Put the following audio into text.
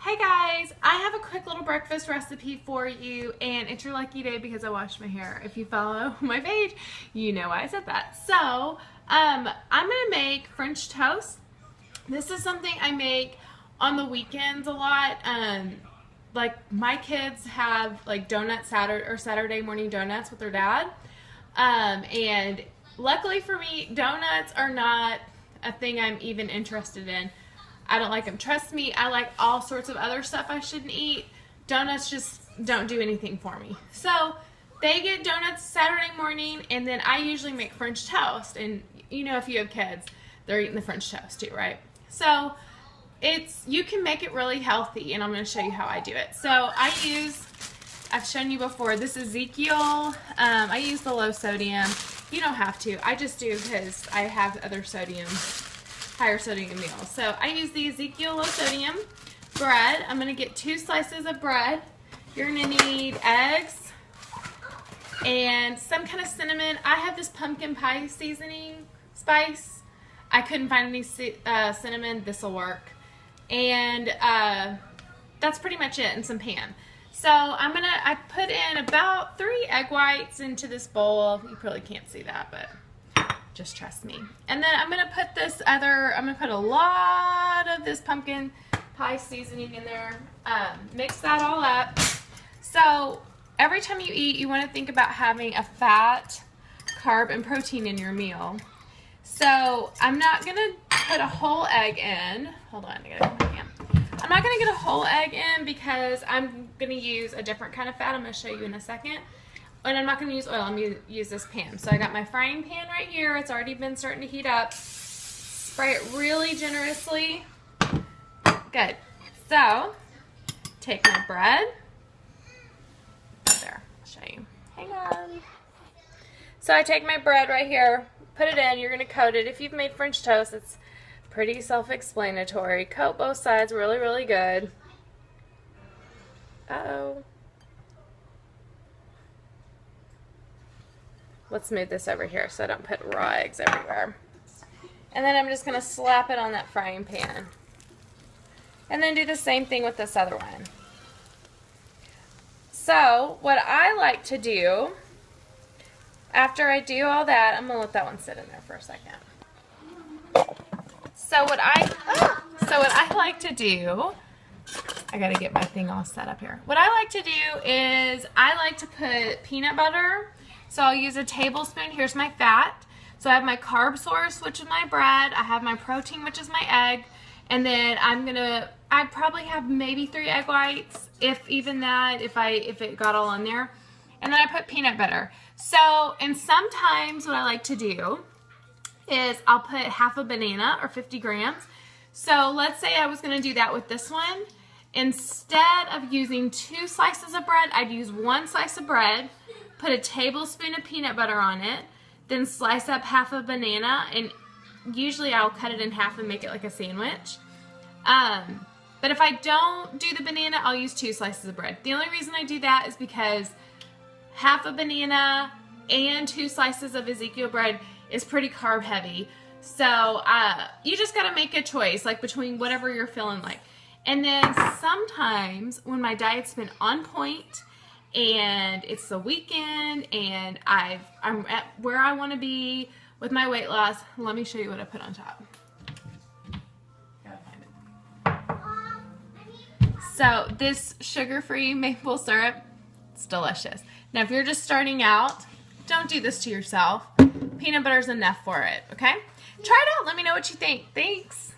Hey guys, I have a quick little breakfast recipe for you, and it's your lucky day because I washed my hair. If you follow my page, you know why I said that. So, I'm gonna make French toast. This is something I make on the weekends a lot. Like my kids have like Saturday morning donuts with their dad. And luckily for me, donuts are not a thing I'm even interested in. I don't like them. Trust me, I like all sorts of other stuff I shouldn't eat. Donuts just don't do anything for me. So they get donuts Saturday morning, and then I usually make French toast. And you know, if you have kids, they're eating the French toast too, right? So you can make it really healthy, and I'm going to show you how I do it. So I've shown you before, this is Ezekiel. I use the low sodium. You don't have to. I just do because I have other higher sodium meals. So I use the Ezekiel low sodium bread. I'm going to get 2 slices of bread. You're going to need eggs and some kind of cinnamon. I have this pumpkin pie seasoning spice. I couldn't find any cinnamon. This will work. And that's pretty much it, and some Pam. So I put in about 3 egg whites into this bowl. You probably can't see that, but just trust me. And then I'm gonna put a lot of this pumpkin pie seasoning in there. Mix that all up. So every time you eat, you want to think about having a fat, carb, and protein in your meal. So I'm not gonna put a whole egg in. Hold on, I gotta get my hand. I'm not gonna get a whole egg in because I'm gonna use a different kind of fat. I'm gonna show you in a second. And I'm not going to use oil, I'm going to use this pan. So I got my frying pan right here. It's already been starting to heat up. Spray it really generously. Good. So, take my bread. There, I'll show you. Hang on. So I take my bread right here, put it in. You're going to coat it. If you've made French toast, it's pretty self-explanatory. Coat both sides really, really good. Uh-oh. Let's move this over here so I don't put raw eggs everywhere. And then I'm just going to slap it on that frying pan. And then do the same thing with this other one. So what I like to do, after I do all that, I'm going to let that one sit in there for a second. So what I like to do, I got to get my thing all set up here. What I like to do is I like to put peanut butter. So I'll use a tablespoon. Here's my fat. So I have my carb source, which is my bread. I have my protein, which is my egg. And then I probably have maybe 3 egg whites, if even that, if it got all in there. And then I put peanut butter. So, and sometimes what I like to do is I'll put half a banana or 50 grams. So let's say I was going to do that with this one. Instead of using 2 slices of bread, I'd use 1 slice of bread, put a tablespoon of peanut butter on it, then slice up half a banana, and usually I'll cut it in half and make it like a sandwich. But if I don't do the banana, I'll use 2 slices of bread. The only reason I do that is because half a banana and 2 slices of Ezekiel bread is pretty carb heavy. So you just gotta make a choice, like between whatever you're feeling like. And then sometimes when my diet's been on point, and it's the weekend, and I'm at where I want to be with my weight loss. Let me show you what I put on top. Gotta find it. So this sugar-free maple syrup, it's delicious. Now if you're just starting out, don't do this to yourself. Peanut butter is enough for it, okay? Try it out. Let me know what you think. Thanks.